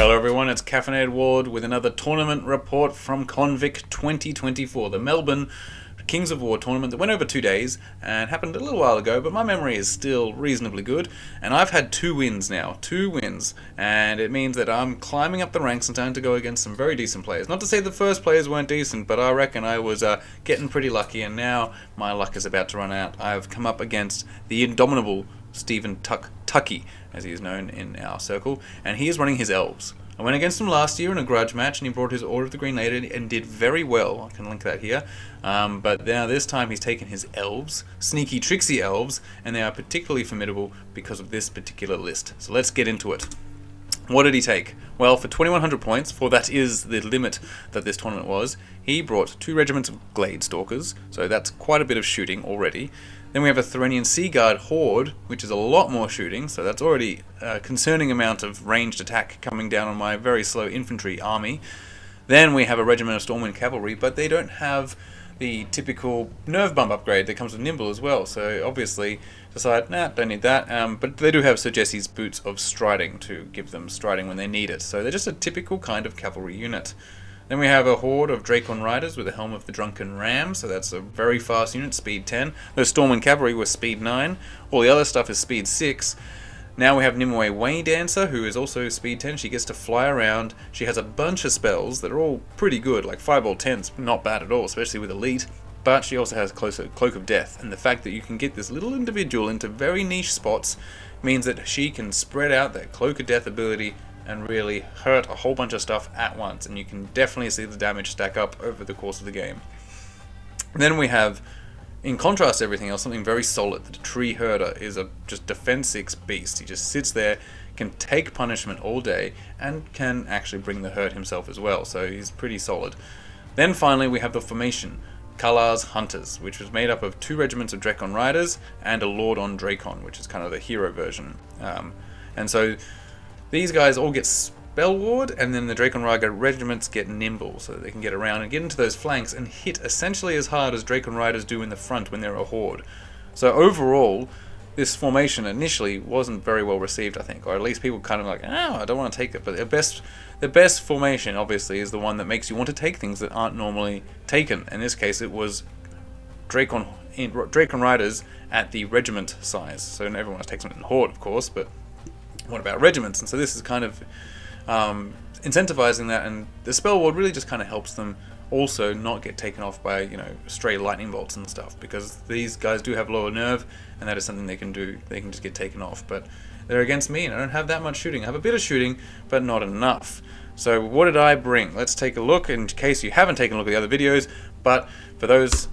Hello everyone, it's Caffeinated Warlord with another tournament report from ConVic 2024, the Melbourne Kings of War tournament that went over 2 days and happened a little while ago, but my memory is still reasonably good, and I've had 2 wins now, 2 wins, and it means that I'm climbing up the ranks and starting to go against some very decent players. Not to say the first players weren't decent, but I reckon I was getting pretty lucky, and now my luck is about to run out. I've come up against the indomitable 𝚃𝚛𝚒𝚜𝚜, as he is known in our circle, and he is running his Elves. I went against him last year in a grudge match, and he brought his Order of the Green Lady and did very well. I can link that here. But now this time he's taken his Elves, sneaky Tricksy Elves, and they are particularly formidable because of this particular list. So let's get into it. What did he take? Well, for 2100 points, for that is the limit that this tournament was, he brought 2 regiments of Glade Stalkers, so that's quite a bit of shooting already. Then we have a Therenian Sea Guard Horde, which is a lot more shooting, so that's already a concerning amount of ranged attack coming down on my very slow infantry army. Then we have a regiment of Stormwind Cavalry, but they don't have the typical nerve bump upgrade that comes with Nimble as well, so obviously decide, nah, don't need that, but they do have Sir Jesse's Boots of Striding to give them striding when they need it, so they're just a typical kind of cavalry unit. Then we have a horde of Drakon Riders with the Helm of the Drunken Ram, so that's a very fast unit, speed 10. Those Stormwind Cavalry were speed 9. All the other stuff is speed 6. Now we have Nimue Way Dancer, who is also speed 10. She gets to fly around. She has a bunch of spells that are all pretty good, like Fireball 10's not bad at all, especially with Elite. But she also has Cloak of Death, and the fact that you can get this little individual into very niche spots means that she can spread out that Cloak of Death ability and really hurt a whole bunch of stuff at once, and you can definitely see the damage stack up over the course of the game. Then we have, in contrast to everything else, something very solid. The Tree Herder is a just defense 6 beast. He just sits there, can take punishment all day, and can actually bring the hurt himself as well, so he's pretty solid. Then finally we have the formation, Kala's Hunters, which was made up of 2 regiments of Drakon Riders and a Lord on Drakon, which is kind of the hero version. And so these guys all get Spell Ward, and then the Drakon Rider regiments get Nimble, so that they can get around and get into those flanks and hit essentially as hard as Drakon Riders do in the front when they're a horde. So overall, this formation initially wasn't very well received, I think, or at least people kind of like, oh, I don't want to take it. But the best formation, obviously, is the one that makes you want to take things that aren't normally taken. In this case, it was Drakon Riders at the regiment size. So everyone wants to take something in horde, of course, but what about regiments? And so this is kind of incentivizing that, and the Spell Ward really just kind of helps them also not get taken off by, you know, stray lightning bolts and stuff, because these guys do have lower nerve, and that is something they can do. They can just get taken off, but they're against me, and I don't have that much shooting. I have a bit of shooting, but not enough. So what did I bring? Let's take a look, in case you haven't taken a look at the other videos, but for those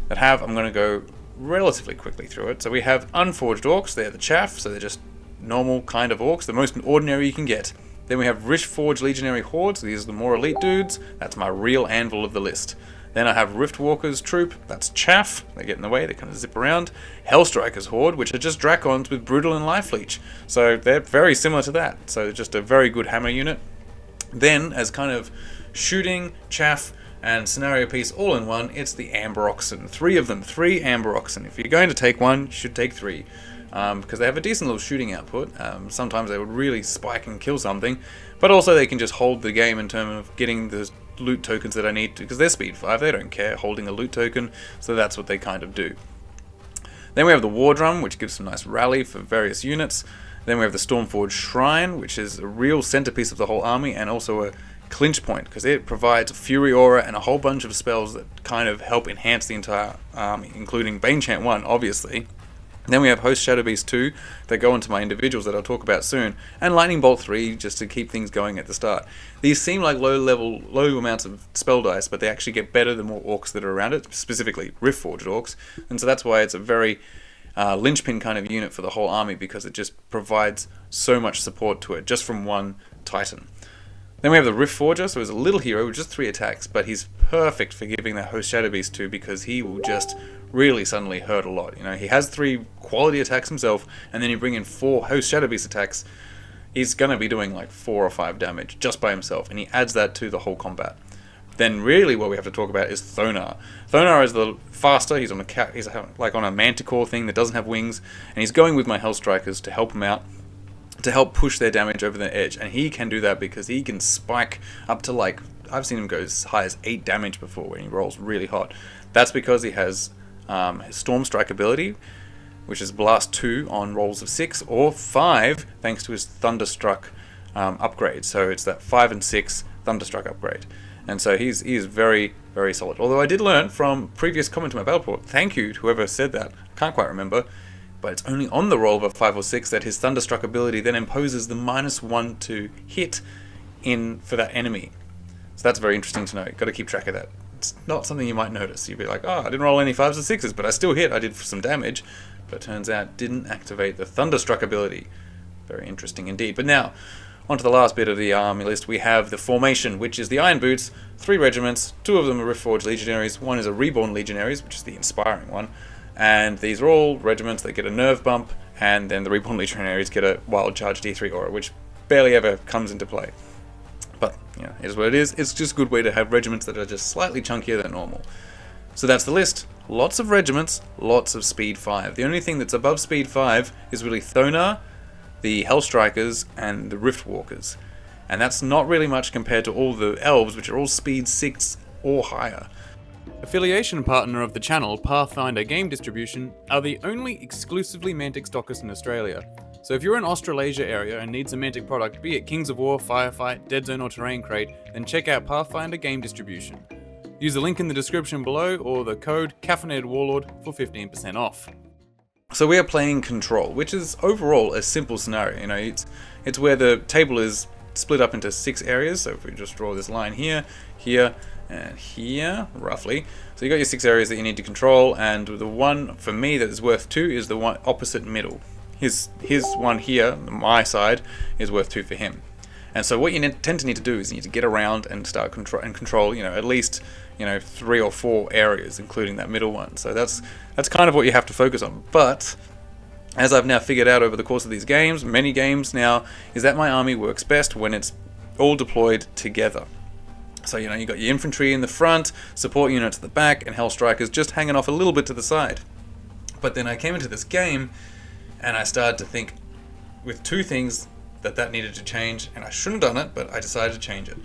that have, I'm going to go relatively quickly through it. So we have Unforged Orcs. They're the chaff, so they're just normal kind of orcs, the most ordinary you can get. Then we have Riftforged Legionary Hordes. These are the more elite dudes. That's my real anvil of the list. Then I have Riftwalkers Troop. That's chaff. They get in the way. They kind of zip around. Hellstrikers Horde, which are just Drakons with Brutal and Life Leech. So they're very similar to that. So just a very good hammer unit. Then, as kind of shooting, chaff, and scenario piece all in one, it's the Amber Oxen. 3 of them. 3 Amber Oxen. If you're going to take one, you should take 3. Because they have a decent little shooting output. Sometimes they would really spike and kill something, but also they can just hold the game in terms of getting the loot tokens that I need to, because they're speed 5, they don't care holding a loot token, so that's what they kind of do. Then we have the War Drum, which gives some nice rally for various units. Then we have the Stormforged Shrine, which is a real centerpiece of the whole army, and also a clinch point, because it provides Fury Aura and a whole bunch of spells that kind of help enhance the entire army, including Banechant 1, obviously. Then we have Host Shadow Beast 2 that go into my individuals that I'll talk about soon, and Lightning Bolt 3 just to keep things going at the start. These seem like low amounts of spell dice, but they actually get better the more orcs that are around it, specifically Riftforged Orcs, and so that's why it's a very linchpin kind of unit for the whole army, because it just provides so much support to it just from one Titan. Then we have the Riftforger, so he's a little hero with just 3 attacks, but he's perfect for giving that Host Shadow Beast 2, because he will just really suddenly hurt a lot. You know, he has 3 quality attacks himself, and then you bring in 4 Host Shadow Beast attacks, he's going to be doing like 4 or 5 damage just by himself, and he adds that to the whole combat. Then really what we have to talk about is Thonar. Thonar is the faster, he's like on a manticore thing that doesn't have wings, and he's going with my Hellstrikers to help him out. to help push their damage over the edge. And he can do that because he can spike up to, like, I've seen him go as high as 8 damage before when he rolls really hot. That's because he has his Storm Strike ability, which is Blast 2 on rolls of 6 or 5, thanks to his Thunderstruck upgrade. So it's that 5 and 6 Thunderstruck upgrade. And so he is very, very solid. Although I did learn from previous comment to my battle report, thank you to whoever said that, I can't quite remember, but it's only on the roll of a 5 or 6 that his Thunderstruck ability then imposes the -1 to hit in for that enemy. So that's very interesting to know. You've got to keep track of that. It's not something you might notice. You'd be like, oh, I didn't roll any 5s or 6s, but I still hit. I did some damage. But it turns out didn't activate the Thunderstruck ability. Very interesting indeed. But now, on to the last bit of the army list. We have the formation, which is the Iron Boots, 3 regiments. 2 of them are Riftforged Legionaries. 1 is a Reborn Legionaries, which is the inspiring one. And these are all regiments that get a nerve bump, and then the Reborn Legionaries get a Wild Charge D3 aura, which barely ever comes into play. But, you know, it is what it is. It's just a good way to have regiments that are just slightly chunkier than normal. So that's the list. Lots of regiments, lots of speed 5. The only thing that's above speed 5 is really 𝚃𝚛𝚒𝚘, the Hellstrikers, and the Riftwalkers. And that's not really much compared to all the Elves, which are all speed 6 or higher. Affiliation partner of the channel, Pathfinder Game Distribution, are the only exclusively Mantic stockists in Australia. So if you're in Australasia area and need some Mantic product, be it Kings of War, Firefight, Dead Zone or Terrain Crate, then check out Pathfinder Game Distribution. Use the link in the description below or the code Caffeinated Warlord for 15% off. So we are playing Control, which is overall a simple scenario. You know, it's where the table is split up into 6 areas. So if we just draw this line here, here, and here, roughly. So you got your 6 areas that you need to control, and the one for me that is worth 2 is the one opposite middle. His one here, my side, is worth 2 for him. And so what you tend to need to do is you need to get around and start control, you know, at least, you know, 3 or 4 areas, including that middle one. So that's kind of what you have to focus on. But as I've now figured out over the course of these games, many games now, is that my army works best when it's all deployed together. So, you know, you got your infantry in the front, support units at the back, and Hellstrikers just hanging off a little bit to the side. But then I came into this game and I started to think with 2 things that needed to change, and I shouldn't have done it, but I decided to change it.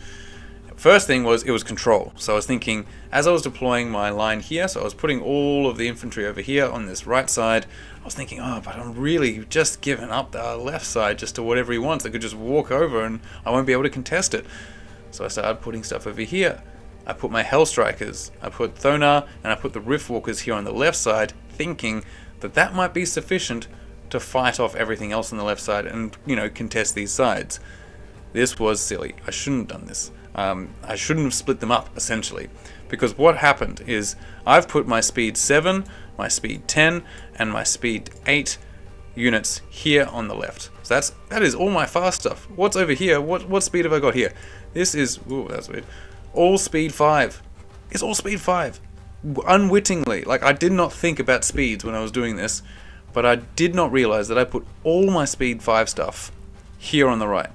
First thing was, it was control. So I was thinking, as I was deploying my line here, so I was putting all of the infantry over here on this right side, I was thinking, oh, but I'm really just giving up the left side just to whatever he wants. They could just walk over and I won't be able to contest it. So I started putting stuff over here. I put my Hellstrikers, I put 𝚃𝚛𝚒𝚘, and I put the Riftwalkers here on the left side, thinking that might be sufficient to fight off everything else on the left side and, you know, contest these sides. This was silly. I shouldn't have done this. I shouldn't have split them up, essentially. Because what happened is, I've put my speed 7, my speed 10, and my speed 8 units here on the left. So that is all my fast stuff. What's over here? What speed have I got here? This is, ooh, that's weird. All speed 5. It's all speed 5. Unwittingly. Like, I did not think about speeds when I was doing this, but I did not realize that I put all my speed 5 stuff here on the right.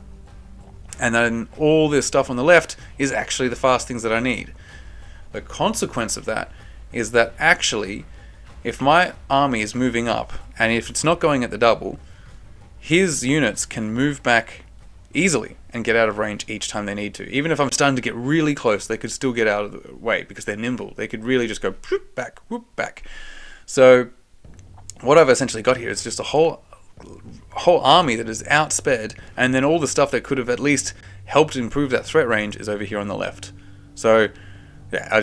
And then all this stuff on the left is actually the fast things that I need. The consequence of that is that actually, if my army is moving up, and if it's not going at the double, his units can move back easily and get out of range each time they need to. Even if I'm starting to get really close, they could still get out of the way because they're nimble. They could really just go whoop back. So what I've essentially got here is just a whole army that is outsped, and then all the stuff that could have at least helped improve that threat range is over here on the left. So yeah, I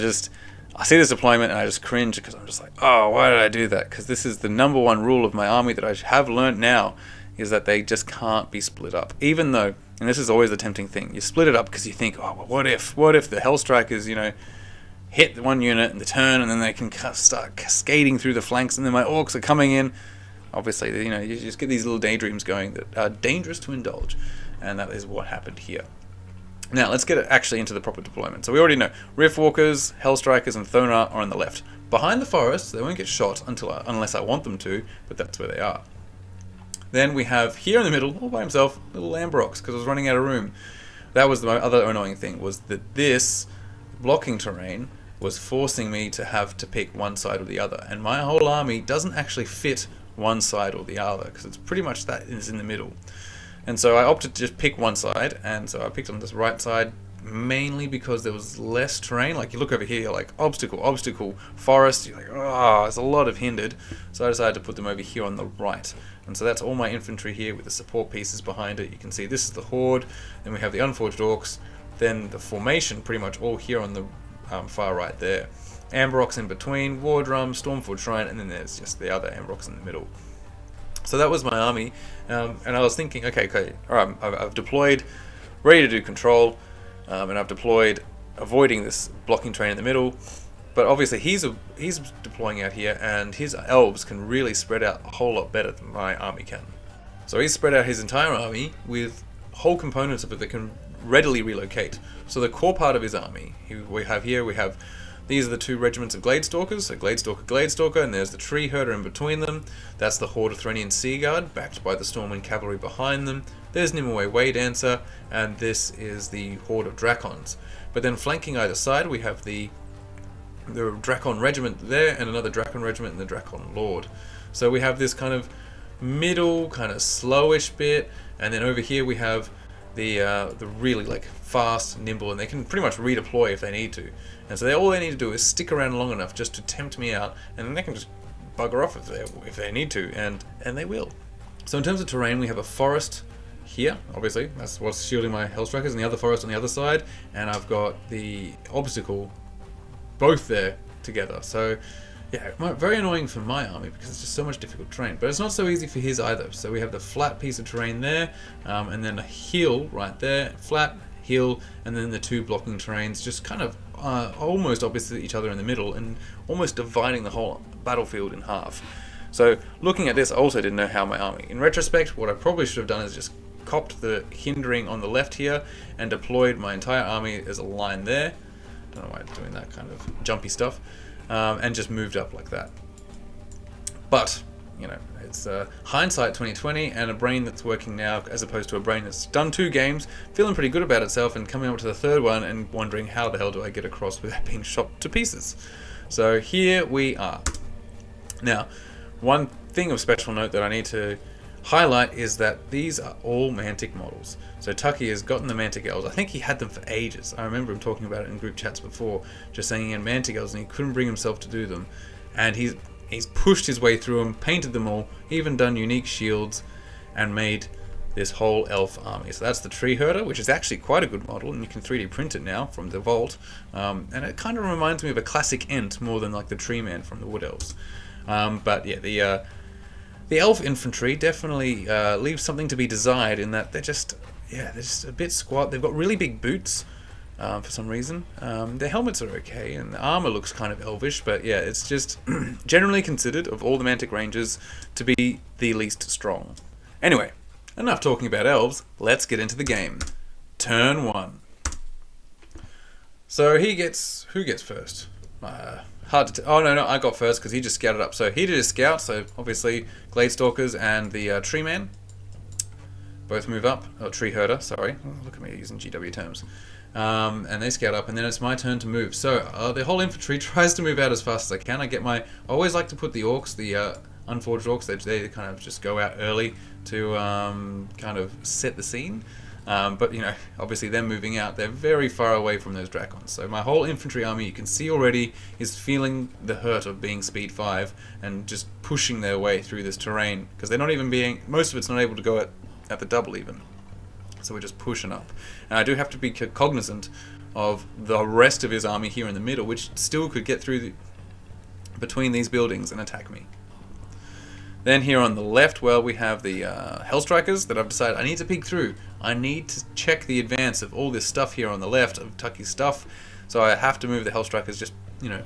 see this deployment and I just cringe because I'm just like, oh, why did I do that? Because this is the #1 rule of my army that I have learned now, is that they just can't be split up. Even though, and this is always the tempting thing, you split it up because you think, oh, well, what if the Hellstrikers, you know, hit one unit in the turn and then they can start cascading through the flanks, and then my orcs are coming in. Obviously, you know, you just get these little daydreams going that are dangerous to indulge, and that is what happened here. Now, let's get actually into the proper deployment. So we already know Riftwalkers, Hellstrikers, and 𝚃𝚛𝚒𝚘 are on the left. Behind the forests, they won't get shot unless I want them to, but that's where they are. Then we have here in the middle, all by himself, little Lambrox, because I was running out of room. That was the other annoying thing, was that this blocking terrain was forcing me to have to pick one side or the other, and my whole army doesn't actually fit one side or the other, because it's pretty much that is in the middle. And so I opted to just pick one side, and so I picked on this right side mainly because there was less terrain. Like you look over here, you're like obstacle, obstacle, forest, you're like, oh, there's a lot of hindered. So I decided to put them over here on the right. And so that's all my infantry here with the support pieces behind it. You can see this is the horde, then we have the unforged orcs, then the formation pretty much all here on the far right there. Amber Rocks in between, War Drum, Stormforged Shrine, and then there's just the other Amber Rocks in the middle. So that was my army, and I was thinking, okay, alright, I've deployed, ready to do control, and I've deployed avoiding this blocking terrain in the middle, but obviously he's deploying out here, and his elves can really spread out a whole lot better than my army can. So he's spread out his entire army with whole components of it that can readily relocate. So the core part of his army, we have these are the two regiments of Gladestalkers, so Gladestalker, and there's the Tree Herder in between them. That's the Horde of Threnian Sea Guard, backed by the Stormwind Cavalry behind them. There's Nimue Way Dancer, and this is the Horde of Drakons. But then flanking either side, we have the Drakon Regiment there, and another Drakon Regiment and the Drakon Lord. So we have this kind of middle, kind of slowish bit, and then over here we have the really like fast, nimble, and they can pretty much redeploy if they need to. And so all they need to do is stick around long enough just to tempt me out, and then they can just bugger off if they need to, and they will. So in terms of terrain, we have a forest here, obviously, that's what's shielding my Hellstrikers, and the other forest on the other side, and I've got the obstacle both there together. So yeah, very annoying for my army because it's just so much difficult terrain, but it's not so easy for his either. So we have the flat piece of terrain there, and then a hill right there, flat, hill, and then the two blocking terrains just kind of almost opposite each other in the middle, and almost dividing the whole battlefield in half. So looking at this, I also didn't know how my army. In retrospect, what I probably should have done is just copped the hindering on the left here and deployed my entire army as a line there. Don't know why it's doing that kind of jumpy stuff, and just moved up like that. But you know, it's hindsight 2020 and a brain that's working now, as opposed to a brain that's done 2 games, feeling pretty good about itself, and coming up to the 3rd one and wondering how the hell do I get across without being shot to pieces. So here we are. Now, one thing of special note that I need to highlight is that these are all Mantic models. So Tucky has gotten the Mantic Elves. I think he had them for ages. I remember him talking about it in group chats before, just saying he had Mantic Elves and he couldn't bring himself to do them. And he's pushed his way through them, painted them all, even done unique shields, and made this whole elf army. So that's the Tree Herder, which is actually quite a good model, and you can 3D print it now from the vault. And it kind of reminds me of a classic Ent more than like the Tree Man from the Wood Elves. But yeah, the elf infantry definitely leaves something to be desired in that they're just a bit squat. They've got really big boots. For some reason. Their helmets are okay, and the armor looks kind of elvish, but yeah, it's just generally considered, of all the Mantic Rangers, to be the least strong. Anyway, enough talking about elves, let's get into the game. Turn 1. So who gets first? Hard to oh no, I got first because he just scouted up. So he did his scout, so obviously Gladestalkers and the Tree Man both move up. Oh, Tree Herder, sorry. Oh, look at me using GW terms. And they scout up, and then it's my turn to move. So the whole infantry tries to move out as fast as I can. I always like to put the orcs, the unforged orcs, they kind of just go out early to kind of set the scene. But you know, obviously them moving out, they're very far away from those Drakons. So my whole infantry army, you can see already, is feeling the hurt of being speed 5 and just pushing their way through this terrain, because they're not even most of it's not able to go at the double even. So we're just pushing up. And I do have to be cognizant of the rest of his army here in the middle, which still could get through between these buildings and attack me. Then here on the left, well, we have the Hellstrikers that I've decided I need to peek through. I need to check the advance of all this stuff here on the left, of Tucky's stuff. So I have to move the Hellstrikers just, you know,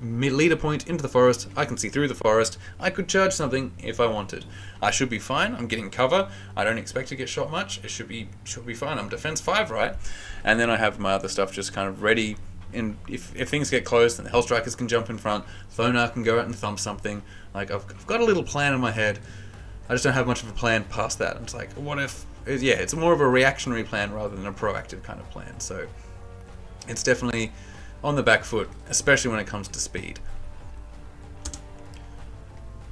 leader point into the forest. I can see through the forest. I could charge something if I wanted. I should be fine. I'm getting cover. I don't expect to get shot much. It should be fine. I'm defense 5, right? And then I have my other stuff just kind of ready. And if things get close, then the Hellstrikers can jump in front. Thonar can go out and thump something. Like I've got a little plan in my head. I just don't have much of a plan past that. It's like, what if? Yeah, it's more of a reactionary plan rather than a proactive kind of plan. So it's definitely on the back foot, especially when it comes to speed.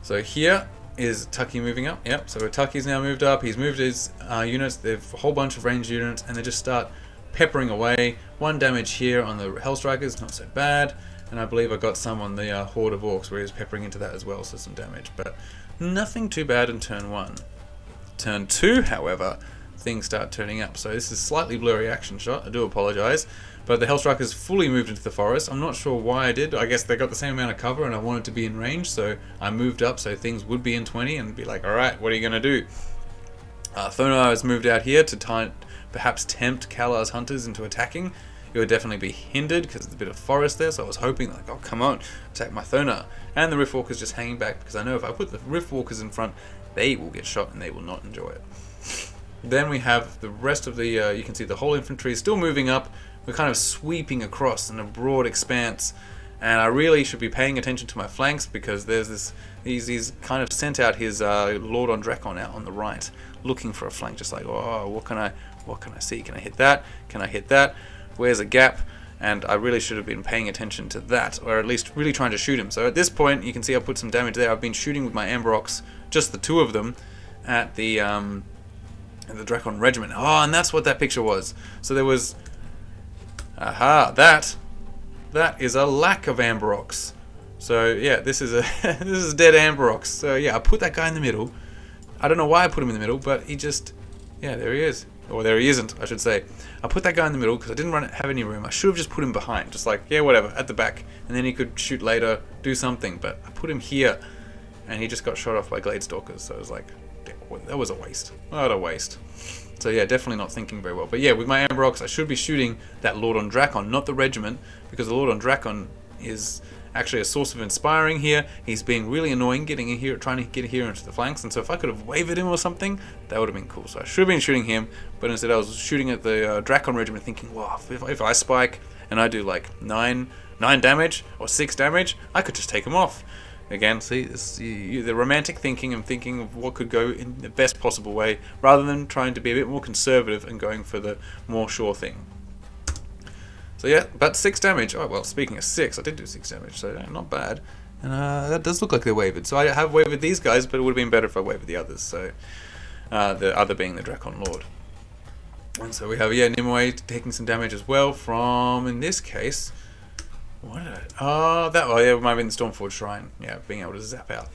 So here is 𝚃𝚒𝚜 moving up. Yep, so 𝚃𝚒𝚜's now moved up. He's moved his units. They've a whole bunch of ranged units, and they just start peppering away. 1 damage here on the Hellstrikers, not so bad. And I believe I got some on the Horde of Orcs where he was peppering into that as well, so some damage. But nothing too bad in turn 1. Turn 2, however, things start turning up. So this is slightly blurry action shot. I do apologise. But the Hellstrikers fully moved into the forest. I'm not sure why I did. I guess they got the same amount of cover and I wanted to be in range, so I moved up so things would be in 20 and be like, alright, what are you going to do? 𝚃𝚜𝚜 has moved out here to perhaps tempt 𝚃𝚜𝚜's hunters into attacking. It would definitely be hindered because there's a bit of forest there, so I was hoping like, oh come on, attack my 𝚃𝚜𝚜. And the Riftwalkers just hanging back because I know if I put the Riftwalkers in front, they will get shot and they will not enjoy it. Then we have the rest of the, you can see the whole infantry still moving up. We're kind of sweeping across in a broad expanse, and I really should be paying attention to my flanks because there's this, he's kind of sent out his Lord on Drakon out on the right, looking for a flank, just like, oh, what can I see? Can I hit that? Can I hit that? Where's a gap? And I really should have been paying attention to that, or at least really trying to shoot him. So at this point, you can see I put some damage there. I've been shooting with my Amber Orcs, just the 2 of them, at the Drakon Regiment. Oh, and that's what that picture was. So there was, aha, that is a lack of Amber Orcs. So yeah, this is a this is dead Amber Orcs. So yeah, I put that guy in the middle. I don't know why I put him in the middle, but he just, yeah, there he is. Or there he isn't, I should say. I put that guy in the middle because I didn't have any room. I should have just put him behind, just like, yeah, whatever, at the back. And then he could shoot later, do something. But I put him here, and he just got shot off by 𝚃𝚜𝚜. So I was like, that was a waste. What a waste. So yeah, definitely not thinking very well. But yeah, with my Amber Orcs, I should be shooting that Lord on Drakon, not the regiment, because the Lord on Drakon is actually a source of inspiring here. He's being really annoying getting in here, trying to get here into the flanks, and so if I could have wavered him or something, that would have been cool. So I should have been shooting him, but instead I was shooting at the Drakon regiment thinking, wow, if I spike and I do like 9 damage or 6 damage, I could just take him off. Again, see, the romantic thinking and thinking of what could go in the best possible way, rather than trying to be a bit more conservative and going for the more sure thing. So yeah, but 6 damage. Oh well, speaking of 6, I did do 6 damage, so not bad. And that does look like they're wavered. So I have wavered these guys, but it would have been better if I wavered the others. So the other being the Drakon Lord. And so we have, yeah, Nimue taking some damage as well from, in this case, what did I, oh, yeah, it might have been the Stormforged Shrine. Yeah, being able to zap out.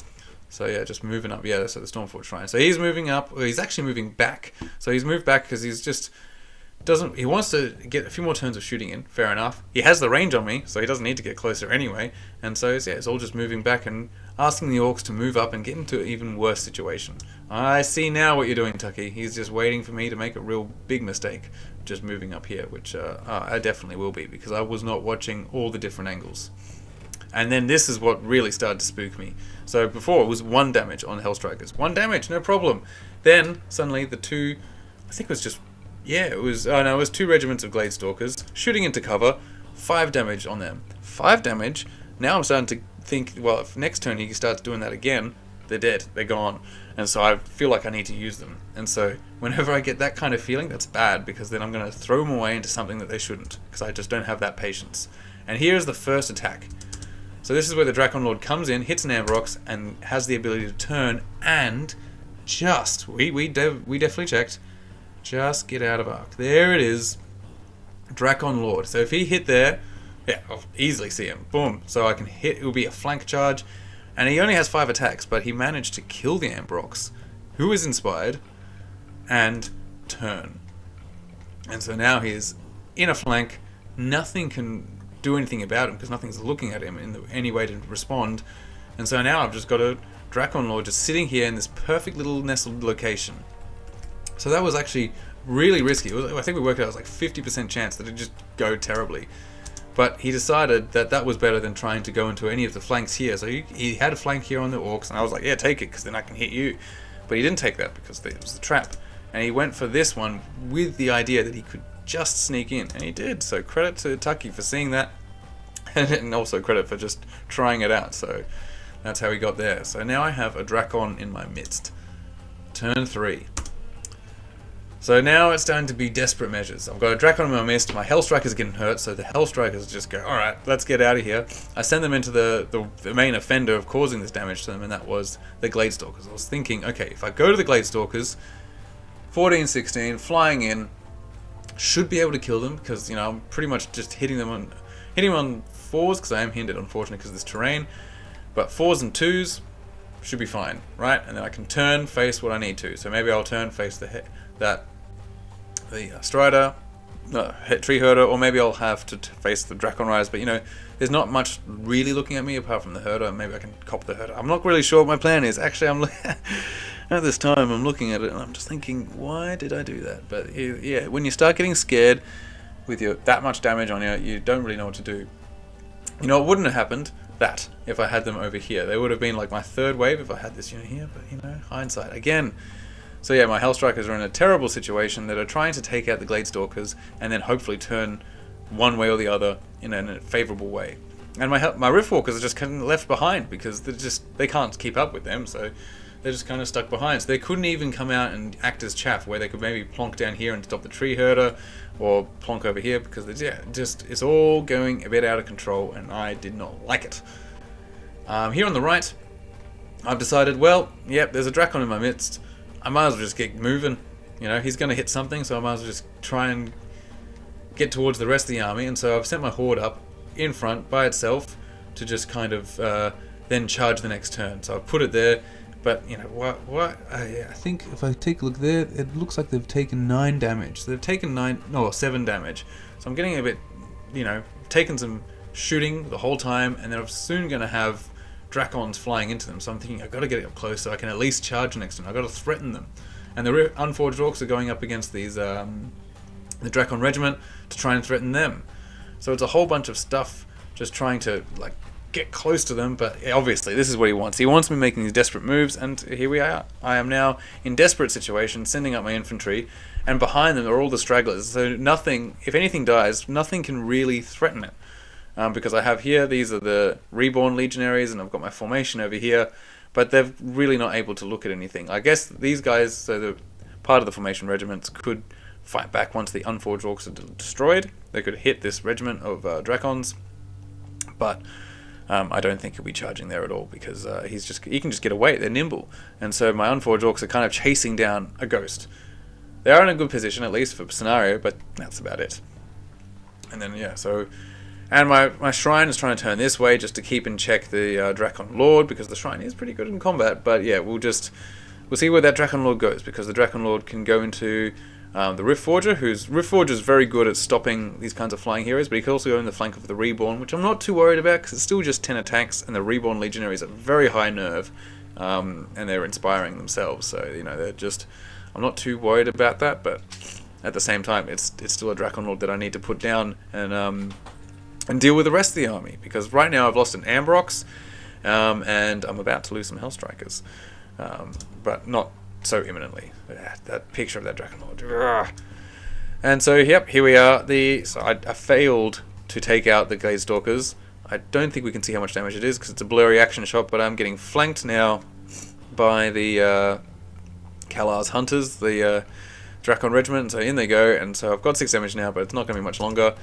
So yeah, just moving up. Yeah, so the Stormforged Shrine. So he's moving up. Well, he's actually moving back. So he's moved back because he's just he wants to get a few more turns of shooting in. Fair enough. He has the range on me, so he doesn't need to get closer anyway. And so yeah, it's all just moving back and asking the Orcs to move up and get into an even worse situation. I see now what you're doing, 𝚃𝚜𝚜. He's just waiting for me to make a real big mistake, just moving up here, which I definitely will be, because I was not watching all the different angles. And then this is what really started to spook me. So before it was 1 damage on Hellstrikers. 1 damage, no problem. Then suddenly the 2, I think it was just, yeah, it was, oh no, it was 2 regiments of Gladestalkers shooting into cover, 5 damage on them. 5 damage. Now I'm starting to think, well, if next turn he starts doing that again, they're dead, they're gone. And so I feel like I need to use them. And so whenever I get that kind of feeling, that's bad, because then I'm going to throw them away into something that they shouldn't, because I just don't have that patience. And here's the first attack. So this is where the Drakon Lord comes in, hits an Amber Orcs, and has the ability to turn, and just, we definitely checked, just get out of arc. There it is, Drakon Lord. So if he hit there, yeah, I'll easily see him. Boom. So I can hit, it will be a flank charge. And he only has 5 attacks, but he managed to kill the Amber Orcs, who is inspired, and turn. And so now he is in a flank. Nothing can do anything about him, because nothing's looking at him in any way to respond. And so now I've just got a Drakon Lord just sitting here in this perfect little nestled location. So that was actually really risky. I think we worked out it was like 50% chance that it'd just go terribly. But he decided that that was better than trying to go into any of the flanks here. So he had a flank here on the Orcs, and I was like, yeah, take it, because then I can hit you. But he didn't take that, because it was the trap. And he went for this one with the idea that he could just sneak in. And he did. So credit to 𝚃𝚜𝚜 for seeing that. And also credit for just trying it out. So that's how he got there. So now I have a Drakon in my midst. Turn 3. So now it's down to be desperate measures. I've got a Drakon in my mist, my Hellstrikers are getting hurt, so the Hellstrikers just go, alright, let's get out of here. I send them into the main offender of causing this damage to them, and that was the 𝚃𝚒𝚒𝚜𝚜. I was thinking, okay, if I go to the 𝚃𝚒𝚒𝚜𝚒, 14, 16, flying in, should be able to kill them, because, you know, I'm pretty much just hitting them on 4s, because I am hindered, unfortunately, because of this terrain. But 4s and 2s should be fine, right? And then I can turn, face what I need to. So maybe I'll turn, face the Strider, Tree Herder, or maybe I'll have to face the Drakon Riders. But, you know, there's not much really looking at me apart from the Herder. Maybe I can cop the Herder. I'm not really sure what my plan is. Actually, at this time, I'm looking at it and I'm just thinking, why did I do that? But yeah, when you start getting scared with that much damage on you, you don't really know what to do. You know, it wouldn't have happened that if I had them over here. They would have been like my third wave if I had this unit here. But, you know, hindsight again. So yeah, my Hellstrikers are in a terrible situation that are trying to take out the 𝚃𝚒𝚒𝚜𝚒 and then hopefully turn one way or the other in a favourable way. And my Riftwalkers are just kind of left behind because they can't keep up with them, so they're just kind of stuck behind. So they couldn't even come out and act as chaff, where they could maybe plonk down here and stop the Tree Herder, or plonk over here, because it's all going a bit out of control, and I did not like it. Here on the right, I've decided, well, yep, there's a Drakon in my midst. I might as well just get moving. You know, he's going to hit something, so I might as well just try and get towards the rest of the army. And so I've sent my horde up in front by itself to just kind of then charge the next turn. So I've put it there, but you know I think if I take a look there, it looks like they've taken 9 damage. So they've taken 7 damage. So I'm getting a bit, you know, taken some shooting the whole time, and then I'm soon going to have Drakons flying into them, so I'm thinking I've got to get up close so I can at least charge next to them. I've got to threaten them. And the Unforged Orcs are going up against these the Drakon Regiment to try and threaten them. So it's a whole bunch of stuff just trying to like get close to them, but obviously this is what he wants. He wants me making these desperate moves, and here we are. I am now in desperate situation, sending up my infantry, and behind them are all the stragglers, so nothing, if anything dies, nothing can really threaten it. Because I have here, these are the Reborn Legionaries, and I've got my formation over here, but they're really not able to look at anything. I guess these guys, so the part of the formation regiments, could fight back once the Unforged Orcs are destroyed. They could hit this regiment of Drakons, but I don't think he'll be charging there at all, because he can just get away. They're nimble, and so my Unforged Orcs are kind of chasing down a ghost. They are in a good position, at least for scenario, but that's about it. And then yeah, so. And my Shrine is trying to turn this way just to keep in check the Drakon Lord, because the Shrine is pretty good in combat. But yeah, we'll see where that Drakon Lord goes, because the Drakon Lord can go into the Riftforger, Riftforger is very good at stopping these kinds of flying heroes, but he can also go in the flank of the Reborn, which I'm not too worried about, because it's still just 10 attacks, and the Reborn Legionaries are very high nerve, and they're inspiring themselves. So you know, I'm not too worried about that. But at the same time, it's still a Drakon Lord that I need to put down and deal with the rest of the army, because right now I've lost an Ambrox, and I'm about to lose some Hellstrikers, but not so imminently. That picture of that Drakon Lord. And so, yep, here we are. So I failed to take out the 𝚃𝚒𝚒𝚒𝚒. I don't think we can see how much damage it is, because it's a blurry action shot, but I'm getting flanked now by the Calar's Hunters, the Drakon Regiment, so in they go, and so I've got 6 damage now, but it's not going to be much longer.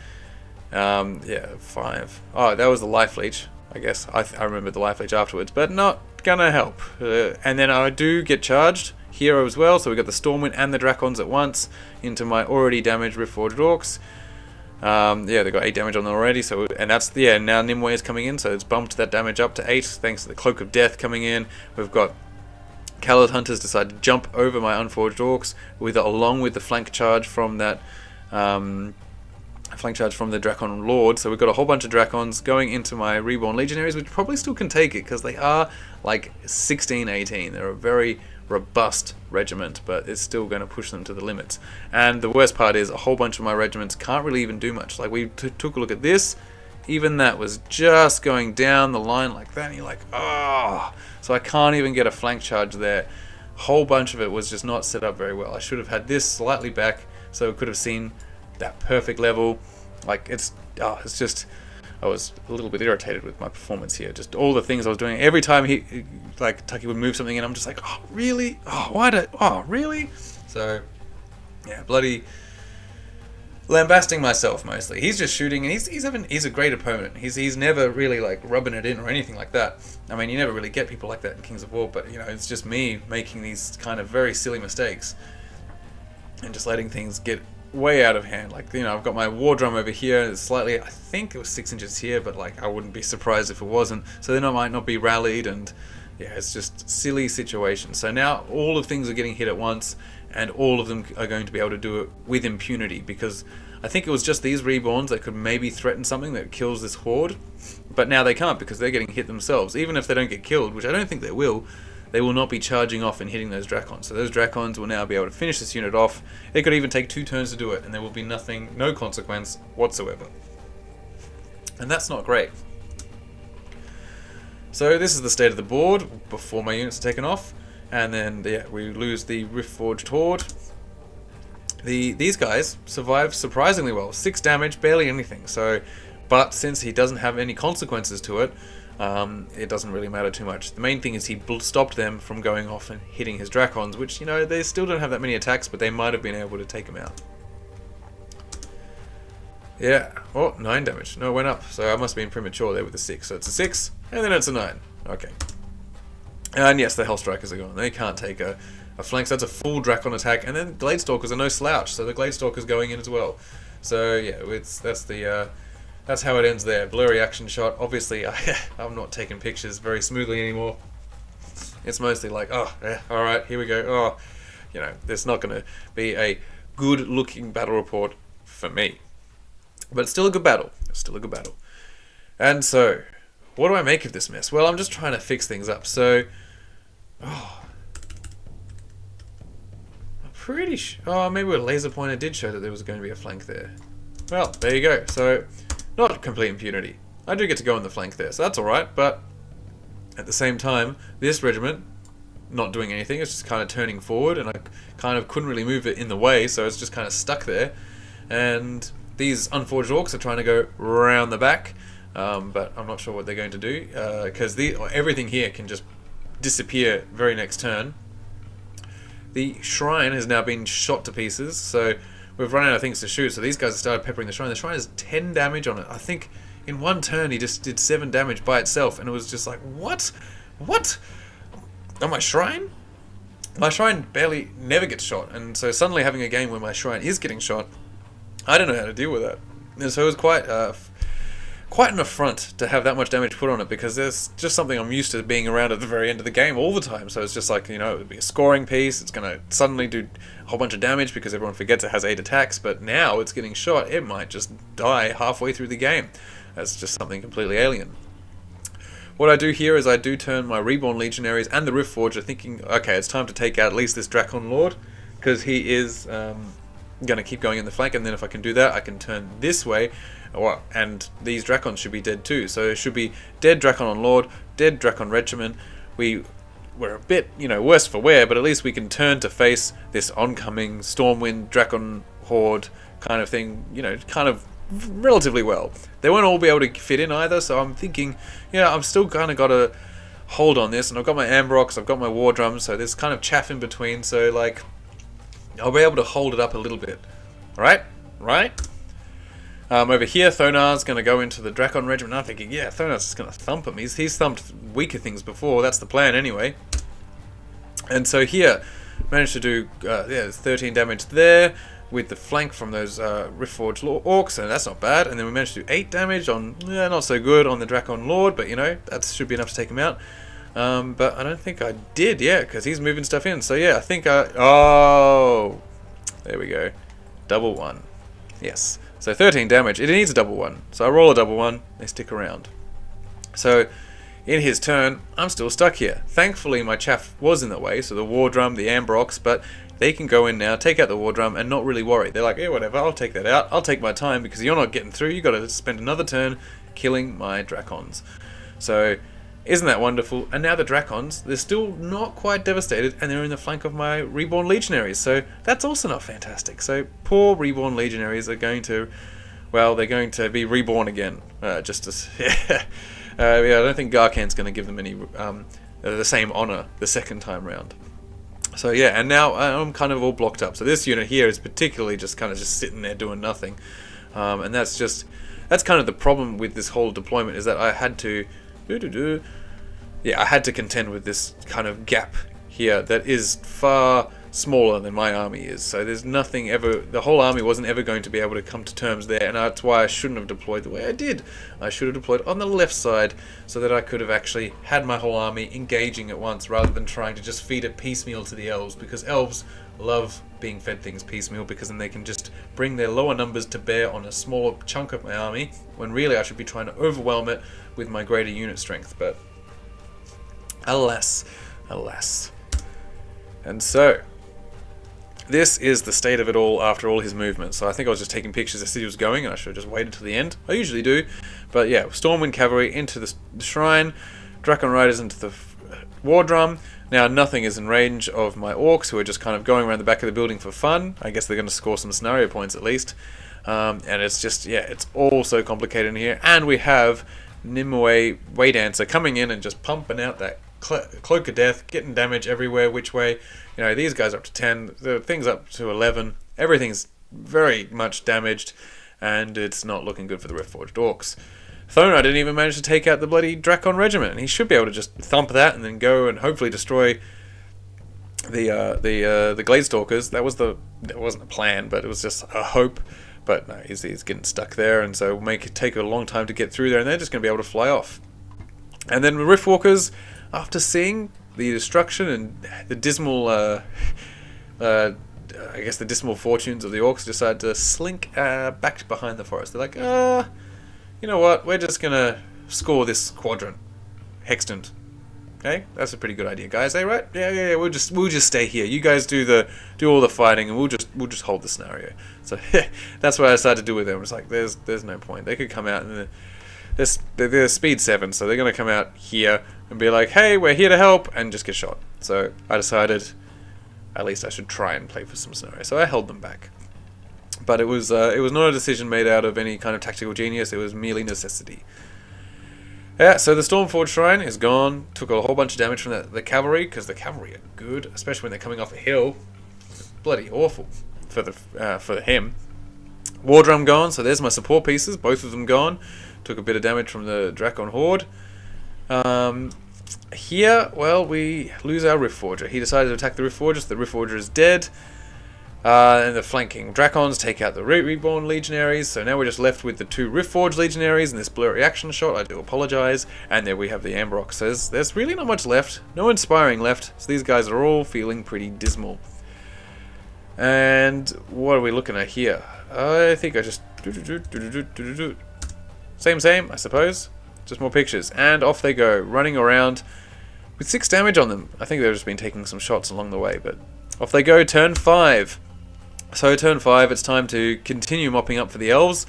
Yeah, 5. Oh, that was the life leech, I guess. I remember the life leech afterwards, but not gonna help. And then I do get charged here as well, so we got the Stormwind and the Drakons at once into my already damaged Riftforged Orcs. Yeah, they got 8 damage on them already, so, and that's, yeah, now Nimue is coming in, so it's bumped that damage up to 8, thanks to the Cloak of Death coming in. We've got Calar's Hunters decide to jump over my Unforged Orcs, along with the flank charge from that, the Drakon Lord. So we've got a whole bunch of Drakons going into my Reborn Legionaries, which probably still can take it, because they are like 16, 18. They're a very robust regiment, but it's still going to push them to the limits. And the worst part is a whole bunch of my regiments can't really even do much. Like, we took a look at this, even that was just going down the line like that, and you're like, oh, so I can't even get a flank charge there. A whole bunch of it was just not set up very well. I should have had this slightly back, so it could have seen that perfect level. Like, it's just, I was a little bit irritated with my performance here. Just all the things I was doing. Every time Tucky would move something in, I'm just like, oh, really? Oh, really? So, Yeah, bloody lambasting myself mostly. He's just shooting, and he's a great opponent. He's never really like rubbing it in or anything like that. I mean, you never really get people like that in Kings of War, but you know, it's just me making these kind of very silly mistakes and just letting things get way out of hand. Like, you know, I've got my war drum over here. It's slightly, I think it was 6 inches here, but like I wouldn't be surprised if it wasn't. So then I might not be rallied, and yeah, it's just silly situation. So now all of things are getting hit at once, and all of them are going to be able to do it with impunity, because I think it was just these reborns that could maybe threaten something that kills this horde, but now they can't because they're getting hit themselves. Even if they don't get killed, which I don't think they will not be charging off and hitting those Drakons. So those Drakons will now be able to finish this unit off. It could even take 2 turns to do it, and there will be no consequence whatsoever. And that's not great. So this is the state of the board before my units are taken off. And then, yeah, we lose the Riftforged Horde. These guys survive surprisingly well. 6 damage, barely anything. So, but since he doesn't have any consequences to it, it doesn't really matter too much. The main thing is he stopped them from going off and hitting his Drakons, which, you know, they still don't have that many attacks, but they might have been able to take him out. Yeah, oh, 9 damage. No, it went up. So I must have been premature there with the 6. So it's a 6, and then it's a 9. Okay. And yes, the Hellstrikers are gone. They can't take a flank, so that's a full Drakon attack. And then Gladestalkers are no slouch, so the Gladestalkers going in as well. So yeah, that's how it ends there. Blurry action shot. Obviously, I'm not taking pictures very smoothly anymore. It's mostly like, oh, yeah, all right, here we go. Oh, you know, there's not going to be a good-looking battle report for me. But it's still a good battle. It's still a good battle. And so, what do I make of this mess? Well, I'm just trying to fix things up. So, I'm pretty sure. Oh, maybe with a laser pointer did show that there was going to be a flank there. Well, there you go. So, not complete impunity. I do get to go on the flank there, so that's alright, but at the same time, this regiment, not doing anything, it's just kind of turning forward, and I kind of couldn't really move it in the way, so it's just kind of stuck there. And these Unforged Orcs are trying to go round the back, but I'm not sure what they're going to do, because everything here can just disappear very next turn. The shrine has now been shot to pieces, so we've run out of things to shoot, so these guys have started peppering the shrine. The shrine has 10 damage on it. I think in one turn he just did 7 damage by itself, and it was just like, what? What? On my shrine? My shrine never gets shot, and so suddenly having a game where my shrine is getting shot, I don't know how to deal with that. And so it was quite an affront to have that much damage put on it, because there's just something I'm used to being around at the very end of the game all the time. So it's just like, you know, it would be a scoring piece, it's going to suddenly do a whole bunch of damage because everyone forgets it has 8 attacks, but now it's getting shot, it might just die halfway through the game. That's just something completely alien. What I do here is I do turn my Reborn Legionaries and the Riftforged thinking, okay, it's time to take out at least this Drakon Lord, because he is going to keep going in the flank, and then if I can do that, I can turn this way, and these Drakons should be dead too. So it should be dead Drakon Lord, dead Drakon Regiment. We're a bit, you know, worse for wear, but at least we can turn to face this oncoming Stormwind Drakon Horde kind of thing, you know, kind of relatively well. They won't all be able to fit in either, so I'm thinking, yeah, I'm still kind of got to hold on this, and I've got my Ambrox, I've got my War Drums, so there's kind of chaff in between, so like, I'll be able to hold it up a little bit. Right? Over here, Thonar's going to go into the Drakon Regiment. I'm thinking, yeah, Thonar's just going to thump him. He's thumped weaker things before. That's the plan anyway. And so here, managed to do 13 damage there with the flank from those Riftforged Orcs, and that's not bad. And then we managed to do 8 damage on, not so good on the Drakon Lord, but you know, that should be enough to take him out. But I don't think I did, because he's moving stuff in. So yeah, I think oh, there we go. Double 1. Yes. So 13 damage. It needs a double 1. So I roll a double 1. They stick around. So in his turn, I'm still stuck here. Thankfully, my chaff was in the way. So the War Drum, the Ambrox, but they can go in now, take out the War Drum, and not really worry. They're like, yeah, whatever. I'll take that out. I'll take my time because you're not getting through. You got to spend another turn killing my Drakons. So isn't that wonderful? And now the Drakons, they're still not quite devastated, and they're in the flank of my Reborn Legionaries, so that's also not fantastic. So poor Reborn Legionaries are going to, well, they're going to be reborn again. Just as, yeah, I don't think Garkan's going to give them any the same honor the second time round. So yeah, and now I'm kind of all blocked up. So this unit here is particularly just kind of just sitting there doing nothing. And that's kind of the problem with this whole deployment, is that I had to I had to contend with this kind of gap here that is far smaller than my army is. So there's nothing ever, the whole army wasn't ever going to be able to come to terms there, and that's why I shouldn't have deployed the way I did. I should have deployed on the left side so that I could have actually had my whole army engaging at once, rather than trying to just feed it piecemeal to the elves, because elves love being fed things piecemeal, because then they can just bring their lower numbers to bear on a smaller chunk of my army, when really I should be trying to overwhelm it with my greater unit strength. But alas, alas. And so this is the state of it all after all his movements. So I think I was just taking pictures as he was going, and I should have just waited till the end. I usually do. But yeah, Stormwind Cavalry into the Shrine, Drakon Riders into the War Drum. Now nothing is in range of my Orcs, who are just kind of going around the back of the building for fun. I guess they're going to score some scenario points at least. And it's just, yeah, it's all so complicated in here. And we have Nimue Waydancer coming in and just pumping out that Cloak of Death, getting damage everywhere, which way. You know, these guys are up to 10, the thing's up to 11, everything's very much damaged, and it's not looking good for the Riftforged Orcs. 𝚃𝚌𝚜 didn't even manage to take out the bloody Drakon Regiment, and he should be able to just thump that and then go and hopefully destroy the Gladestalkers. That wasn't a plan, but it was just a hope. But no, he's getting stuck there, and so it'll take a long time to get through there, and they're just going to be able to fly off. And then the Riftwalkers, after seeing the destruction and the dismal, I guess the dismal fortunes of the Orcs, decide to slink back behind the forest. They're like, you know what? We're just gonna score this quadrant, Hextant. Okay, that's a pretty good idea, guys. Eh, right? Yeah. We'll just stay here. You guys do all the fighting, and we'll just hold the scenario. So that's what I decided to do with them. It's like there's no point. They could come out and they're speed 7, so they're gonna come out here and be like, hey, we're here to help, and just get shot. So I decided at least I should try and play for some scenario. So I held them back. But it was not a decision made out of any kind of tactical genius. It was merely necessity. Yeah, so the Stormforged Shrine is gone. Took a whole bunch of damage from the cavalry, because the cavalry are good, especially when they're coming off a hill. It's bloody awful for him. War Drum gone, so there's my support pieces, both of them gone. Took a bit of damage from the Drakon Horde. Here, well, we lose our Riftforger. He decided to attack the Riftforger, so the Riftforger is dead. And the flanking Drakons take out the Reborn Legionaries, so now we're just left with the 2 Riftforged Legionaries and this blurry action shot. I do apologise. And there we have the Ambrox. There's really not much left, no inspiring left, so these guys are all feeling pretty dismal. And what are we looking at here? I think I just same, I suppose. Just more pictures, and off they go, running around with 6 damage on them. I think they've just been taking some shots along the way, but off they go. Turn 5. So turn 5, it's time to continue mopping up for the Elves.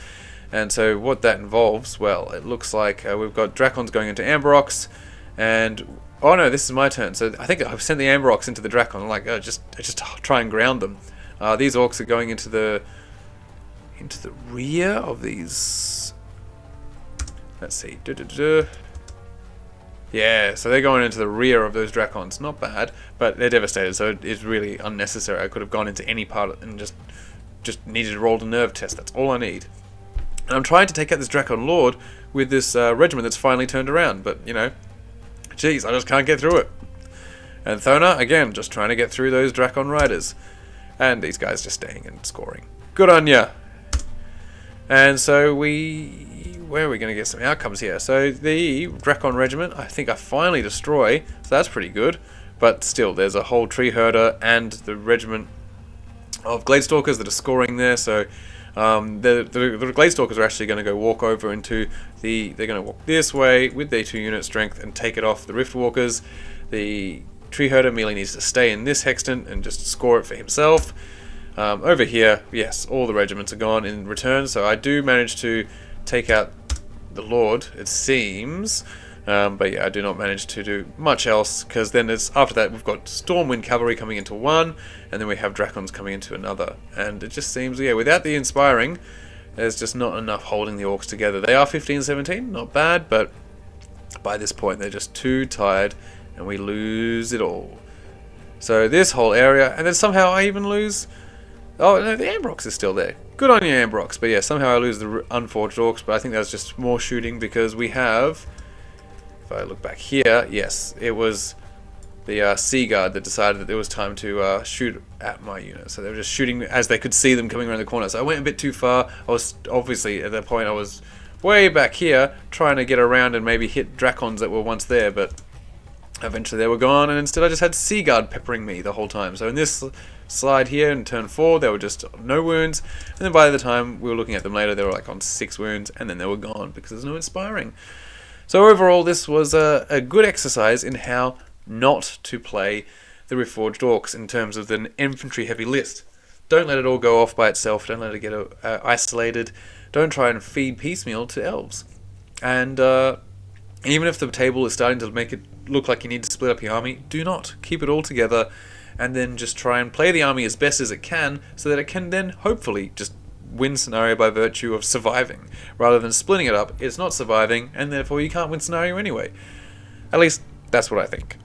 And so what that involves, well, it looks like we've got Drakons going into Ambrox, and oh no, this is my turn. So I think I've sent the Ambrox into the Drakon. I'm like, just try and ground them. These Orcs are going into the rear of these. Let's see. Yeah, so they're going into the rear of those Drakons. Not bad, but they're devastated, so it's really unnecessary. I could have gone into any part and just needed to roll the nerve test. That's all I need. And I'm trying to take out this Drakon Lord with this regiment that's finally turned around, but, you know, geez, I just can't get through it. And 𝚃𝚌𝚜, again, just trying to get through those Drakon Riders. And these guys just staying and scoring. Good on ya! And so where are we going to get some outcomes here? So the Drakon Regiment, I think I finally destroy, so that's pretty good. But still, there's a whole Tree Herder and the regiment of Gladestalkers that are scoring there. So the Gladestalkers are actually going to go walk over into they're going to walk this way with their 2 unit strength and take it off the Riftwalkers. The Tree Herder merely needs to stay in this Hextant and just score it for himself. Over here, yes, all the regiments are gone in return, so I do manage to take out the Lord, it seems, but yeah, I do not manage to do much else, because then after that we've got Stormwind Cavalry coming into one, and then we have Drakons coming into another, and it just seems, yeah, without the inspiring, there's just not enough holding the Orcs together. They are 15-17, not bad, but by this point they're just too tired, and we lose it all. So this whole area, and then somehow I even lose... Oh, no, the Ambrox is still there. Good on you, Ambrox. But yeah, somehow I lose the Unforged Orcs, but I think that's just more shooting because we have... If I look back here, yes, it was the Sea Guard that decided that it was time to shoot at my unit. So they were just shooting as they could see them coming around the corner. So I went a bit too far. I was obviously, at that point, I was way back here trying to get around and maybe hit Dracons that were once there, but eventually they were gone, and instead I just had Sea Guard peppering me the whole time. So in this slide here in turn 4, there were just no wounds, and then by the time we were looking at them later, they were like on 6 wounds, and then they were gone because there's no inspiring. So overall, this was a good exercise in how not to play the Riftforged Orcs in terms of the infantry heavy list. Don't let it all go off by itself, don't let it get isolated, don't try and feed piecemeal to elves. And even if the table is starting to make it look like you need to split up your army, do not. Keep it all together, and then just try and play the army as best as it can, so that it can then hopefully just win scenario by virtue of surviving. Rather than splitting it up, it's not surviving, and therefore you can't win scenario anyway. At least, that's what I think.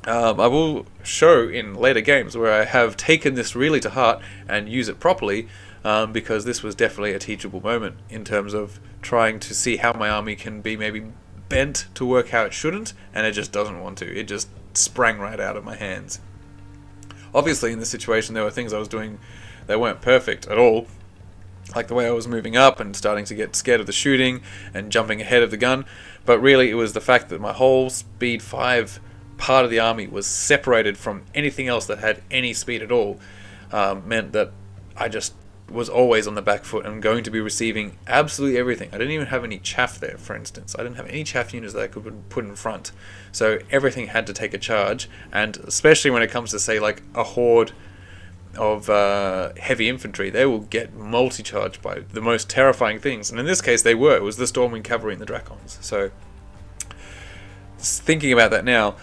I will show in later games where I have taken this really to heart and use it properly, because this was definitely a teachable moment in terms of trying to see how my army can be maybe bent to work how it shouldn't, and it just doesn't want to. It just sprang right out of my hands. Obviously, in this situation, there were things I was doing that weren't perfect at all, like the way I was moving up and starting to get scared of the shooting and jumping ahead of the gun, but really it was the fact that my whole speed 5 part of the army was separated from anything else that had any speed at all, meant that I just was always on the back foot and going to be receiving absolutely everything. I didn't even have any chaff there, for instance. I didn't have any chaff units that I could put in front, so everything had to take a charge, and especially when it comes to, say, like a horde of heavy infantry, they will get multi-charged by the most terrifying things, and in this case they were. It was the Stormwind Cavalry and the Dracons. So thinking about that now,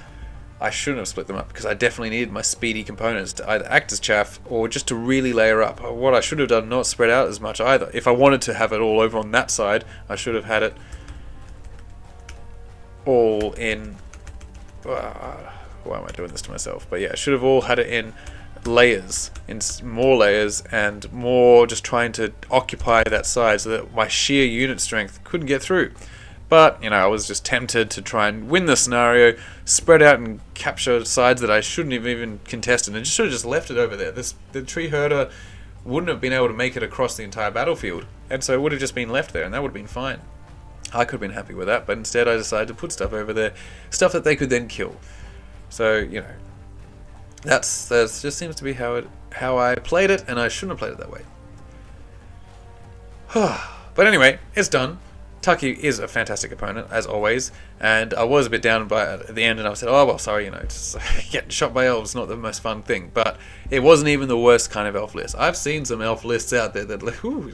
I shouldn't have split them up, because I definitely needed my speedy components to either act as chaff or just to really layer up. What I should have done, not spread out as much either. If I wanted to have it all over on that side, I should have had it all in... why am I doing this to myself? But yeah, I should have all had it in layers, in more layers, and more just trying to occupy that side so that my sheer unit strength couldn't get through. But, you know, I was just tempted to try and win the scenario, spread out and capture sides that I shouldn't have even contested, and just should have just left it over there. The tree herder wouldn't have been able to make it across the entire battlefield, and so it would have just been left there, and that would have been fine. I could have been happy with that, but instead I decided to put stuff over there, stuff that they could then kill. So, you know, that just seems to be how I played it, and I shouldn't have played it that way. But anyway, it's done. 𝚃𝚒𝚡 is a fantastic opponent, as always, and I was a bit down at the end, and I said, oh, well, sorry, you know, just getting shot by elves is not the most fun thing, but it wasn't even the worst kind of elf list. I've seen some elf lists out there that,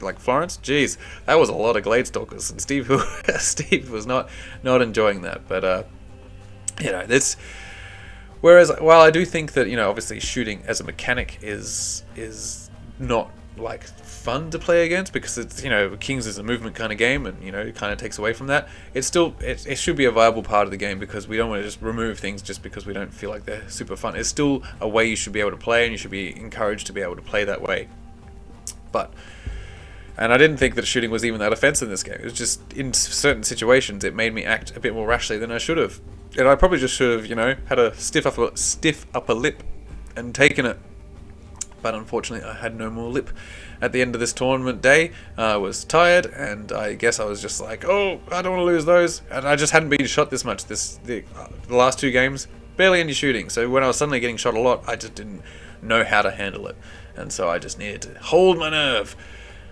like Florence, geez, that was a lot of Gladestalkers, and Steve was not enjoying that, but, you know, this... Whereas, while I do think that, you know, obviously shooting as a mechanic is not, like, fun to play against, because it's, you know, Kings is a movement kind of game, and, you know, it kind of takes away from that. It's still, it should be a viable part of the game, because we don't want to just remove things just because we don't feel like they're super fun. It's still a way you should be able to play, and you should be encouraged to be able to play that way. But, and I didn't think that shooting was even that offensive in this game. It was just, in certain situations, it made me act a bit more rashly than I should have. And I probably just should have, you know, had a stiff upper lip and taken it. But unfortunately, I had no more lip. At the end of this tournament day, I was tired, and I guess I was just like, oh, I don't want to lose those. And I just hadn't been shot this much the last 2 games, barely any shooting. So when I was suddenly getting shot a lot, I just didn't know how to handle it. And so I just needed to hold my nerve.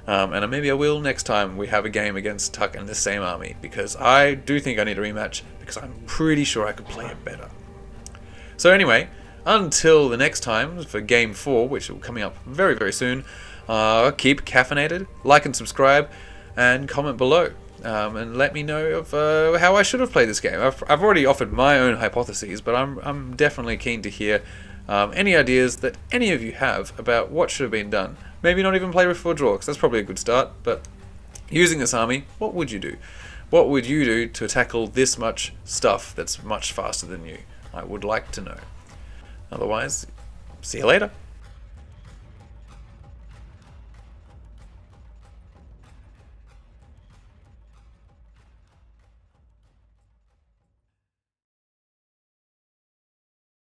And maybe I will next time we have a game against 𝚃𝚒𝚡 and the same army, because I do think I need a rematch, because I'm pretty sure I could play it better. So anyway, until the next time for Game 4, which will be coming up very, very soon, keep caffeinated, like and subscribe, and comment below. And let me know of how I should have played this game. I've already offered my own hypotheses, but I'm definitely keen to hear any ideas that any of you have about what should have been done. Maybe not even play Riftforged Orcs, that's probably a good start, but using this army, what would you do? What would you do to tackle this much stuff that's much faster than you? I would like to know. Otherwise, see you later.